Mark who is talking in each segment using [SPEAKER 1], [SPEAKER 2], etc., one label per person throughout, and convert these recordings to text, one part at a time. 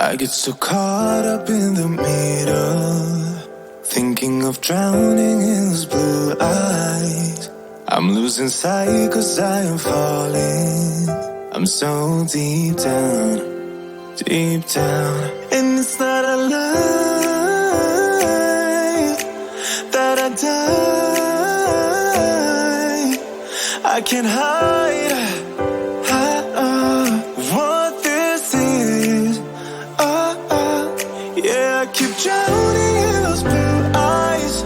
[SPEAKER 1] I get so caught up in the middle, thinking of drowning in those blue eyes. I'm losing sight 'cause I am falling. I'm so deep down, and it's not a lie that I die. I can't hide what this is. Yeah, I keep drowning in those blue eyes,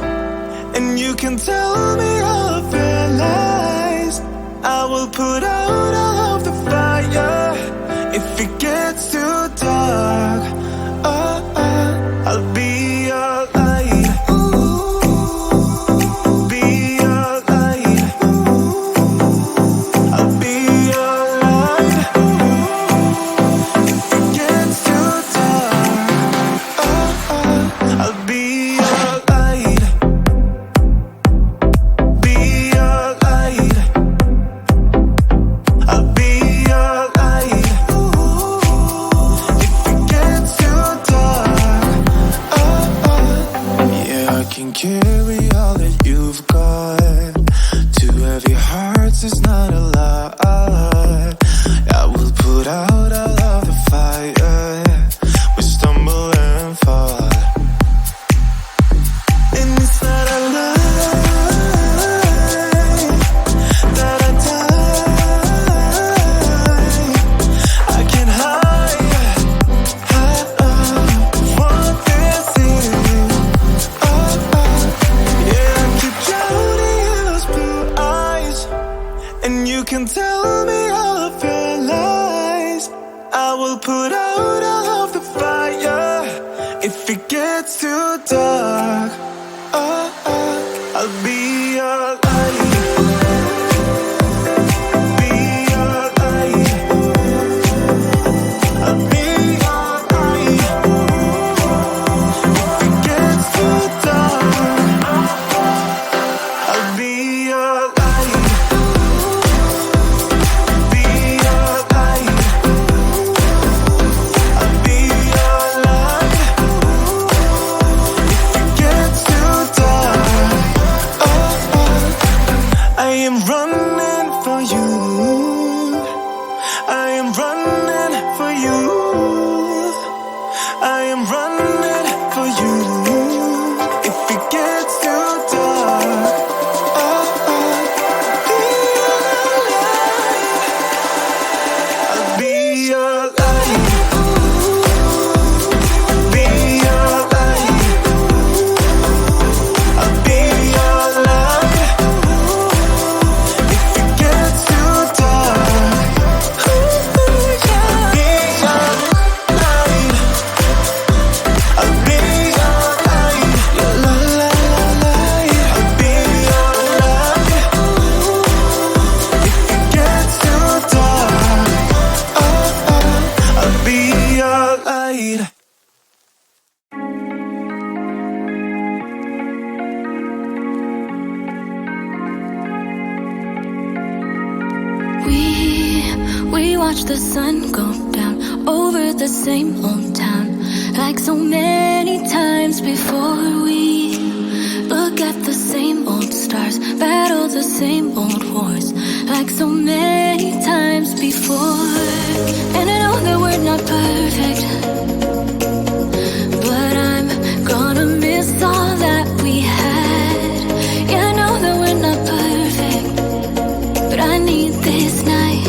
[SPEAKER 1] and you can tell me all of your lies. I will put out all of the fire if it gets too dark. I'll be your light. Be your light. I'll be your light. If it gets too dark, I'll be your light. Be your light. I'll be your light. If it gets too dark, yeah, I can carry all that you've got. Two heavy hearts is not a lot. I will put out all of the fire. We stumble and fall, and it's not a lie that I die. I can't hide what this is. watch the sun go down over the same old town, like so many times before. We look at the same old stars, battle the same old wars, like so many times before. And I know that we're not perfect, but I'm gonna miss all that we had. Yeah, I know that we're not perfect, but I need this night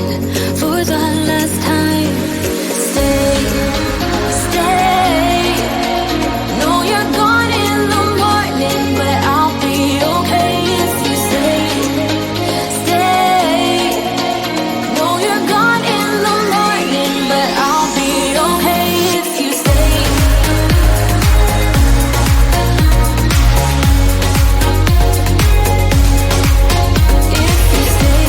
[SPEAKER 1] for the last time. Stay, stay. Know you're gone in the morning, but I'll be okay if you stay. Stay. Know you're gone in the morning, but I'll be okay if you stay. If you stay.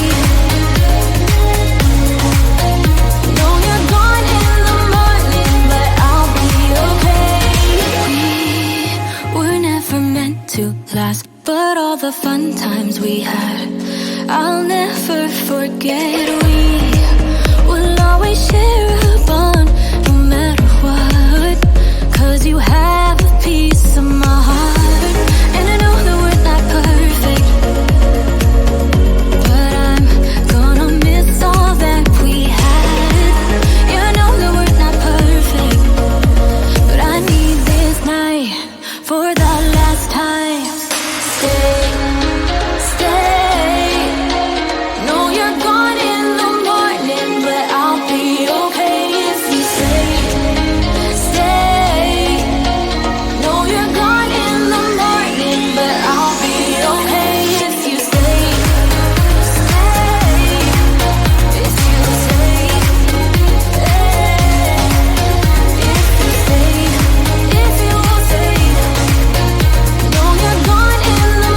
[SPEAKER 1] Know you're gone in the morning, but I'll be okay. We were never meant to last, but all the fun times we had, I'll never forget. We will always share a bond, no matter what, 'cause you have a piece of my heart. And I know that we're not perfect, but I'm gonna miss all that we had. Yeah, I know that we're not perfect, but I need this night for the last time. Stay, stay. Know you're gone in the morning, but I'll be okay if you stay. Stay. Know you're gone in the morning, but I'll be okay if you stay. Stay. If you stay. If you stay. If you stay. Know you're gone in the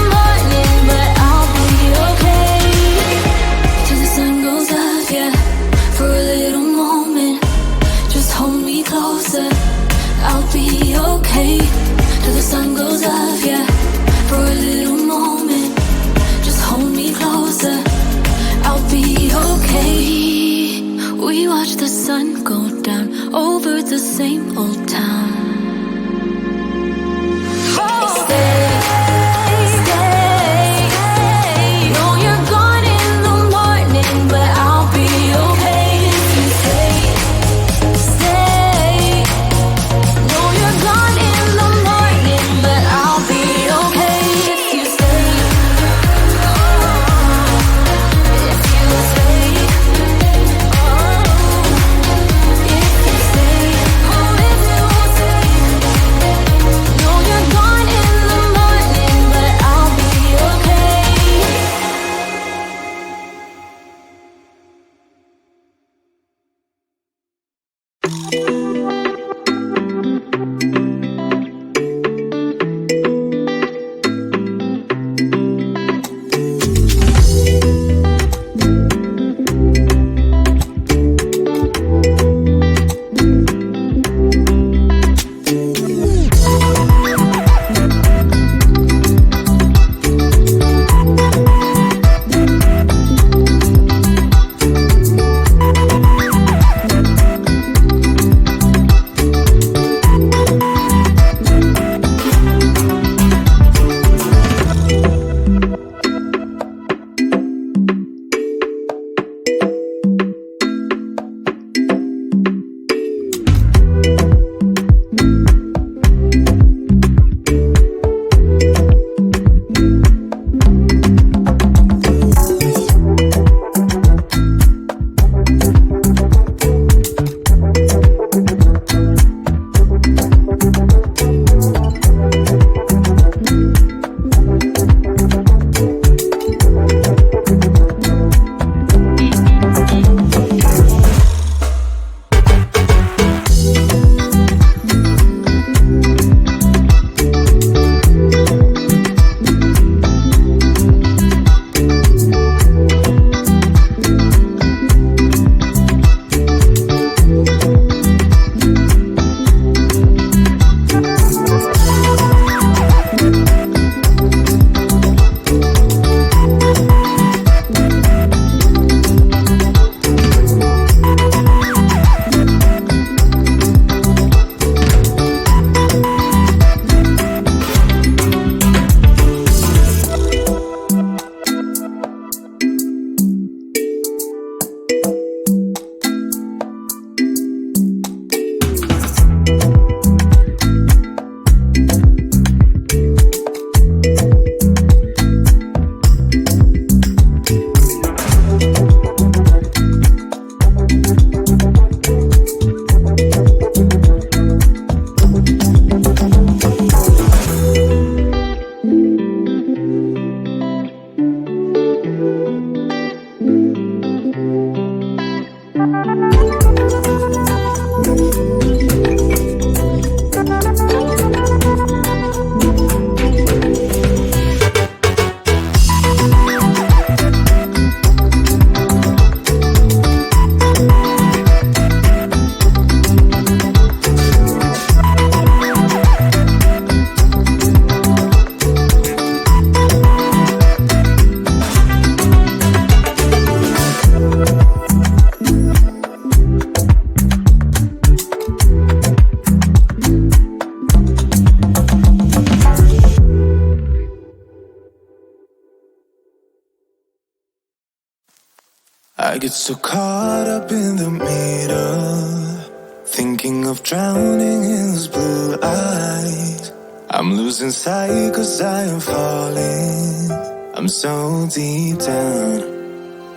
[SPEAKER 1] I get so caught up in the middle, thinking of drowning in those blue eyes. I'm losing sight cause I am falling. I'm so deep down,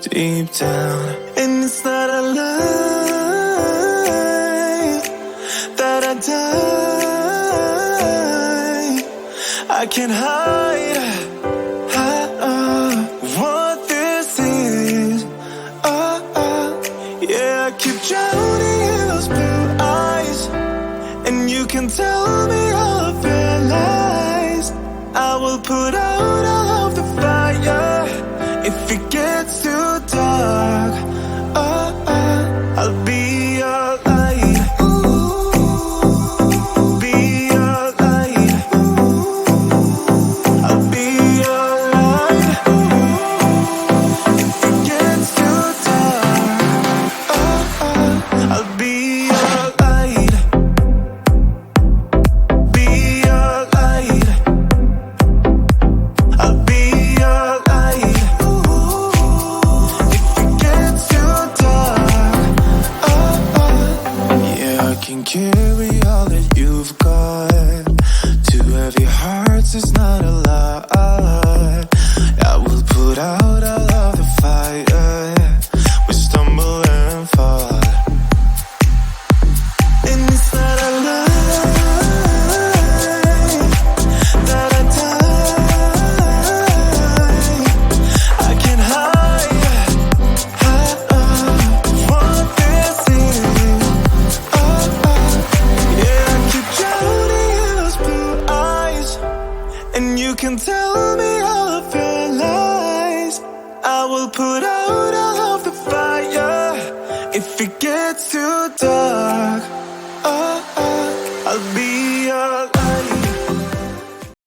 [SPEAKER 1] deep down. And it's not a lie that I die. I can't hide what this is. Yeah, I keep drowning in those blue eyes, and you can tell me all of your lies. I will put out all of the fire if it gets too dark. I'll be your light. Be your light. I'll be your light. If it gets too dark, I'll be your light. Be your light. I'll be your light. If it gets too dark, yeah, I can carry all that you've got. Two heavy hearts is not a lot. I will put out all of the fire. We stumble and fall, and it's not a lie that I die. I can't hide what this is. Yeah, I keep drowning in those blue eyes, and you can tell me all of your lies. I will put out all of the fire if it gets too dark.